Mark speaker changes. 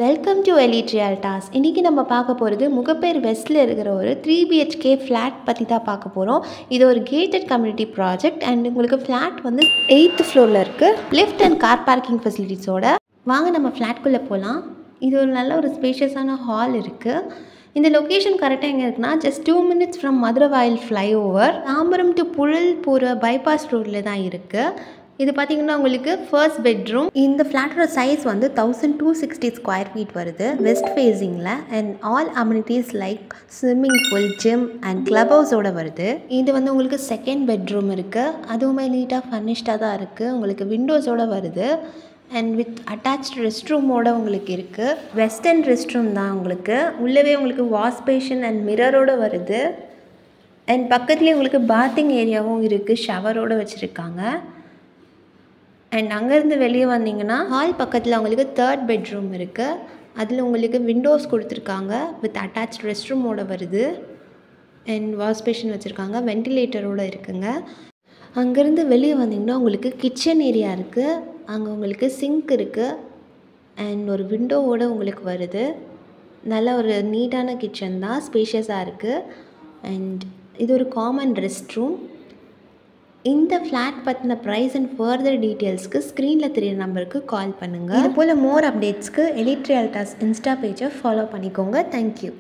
Speaker 1: Welcome to elite ரியால்டாஸ். இன்றைக்கி நம்ம பார்க்க போகிறது முகப்பேர் வெஸ்ட்டில் இருக்கிற ஒரு 3BHK ஃப்ளாட் பற்றி தான் பார்க்க போகிறோம். இது ஒரு கேட்டட் கம்யூனிட்டி ப்ராஜெக்ட் அண்ட் உங்களுக்கு ஃப்ளாட் வந்து 8th ஃப்ளோரில் இருக்குது. லிஃப்ட் அண்ட் கார் பார்க்கிங் ஃபெசிலிட்டிஸோட. வாங்க நம்ம ஃப்ளாட்குள்ளே போகலாம். இது ஒரு நல்ல ஒரு ஸ்பேஷியஸான ஹால் இருக்குது. இந்த லொக்கேஷன் கரெக்டாக எங்கே இருக்குன்னா just 2 minutes from Maduravoyal flyover, Tambaram to Puzhal போகிற பைபாஸ் ரோடில் தான் இருக்குது. இது பார்த்திங்கன்னா உங்களுக்கு ஃபர்ஸ்ட் பெட்ரூம். இந்த ஃப்ளாட்டோட சைஸ் வந்து 1260 ஸ்கொயர் ஃபீட் வருது, வெஸ்ட் ஃபேஸிங்கில். And all amenities like swimming pool, gym and club ஹவுஸோடு வருது. இது வந்து உங்களுக்கு செகண்ட் பெட்ரூம் இருக்குது. அதுவுமே நீட்டாக ஃபர்னிஷ்டாக தான் இருக்குது. உங்களுக்கு விண்டோஸோடு வருது அண்ட் வித் அட்டாச்ட் ரெஸ்ட் ரூமோடு உங்களுக்கு இருக்குது. வெஸ்டர்ன் ரெஸ்ட் ரூம் தான் உங்களுக்கு. உள்ளவே உங்களுக்கு வாஷ் பேஷன் அண்ட் மிரரோடு வருது. அண்ட் பக்கத்துலேயே உங்களுக்கு பாத்திங் ஏரியாவும் இருக்குது, ஷவரோடு வச்சுருக்காங்க. அண்ட் அங்கேருந்து வெளியே வந்தீங்கன்னா ஹால் பக்கத்தில் உங்களுக்கு 3rd பெட்ரூம் இருக்குது. அதில் உங்களுக்கு விண்டோஸ் கொடுத்துருக்காங்க வித் அட்டாச்ட் ரெஸ்ட் ரூமோடு வருது. அண்ட் வாஷ் பேஷன் வச்சுருக்காங்க, வென்டிலேட்டரோடு இருக்குங்க. அங்கேருந்து வெளியே வந்தீங்கன்னா உங்களுக்கு கிச்சன் ஏரியா இருக்குது. அங்கே உங்களுக்கு சிங்க் இருக்குது அண்ட் ஒரு விண்டோவோடு உங்களுக்கு வருது. நல்ல ஒரு நீட்டான கிச்சன் தான், ஸ்பேஷியஸாக இருக்குது. அண்ட் இது ஒரு காமன் ரெஸ்ட் ரூம். இந்த ஃப்ளாட் பற்றின ப்ரைஸ் அண்ட் ஃபர்தர் டீட்டெயில்ஸ்க்கு ஸ்க்ரீனில் தெரியிற நம்பருக்கு கால் பண்ணுங்கள். இது போல் மோர் அப்டேட்ஸ்க்கு எலிட் ரியால்டாஸ் இன்ஸ்டா பேஜை ஃபாலோ பண்ணிக்கோங்க. தேங்க்யூ.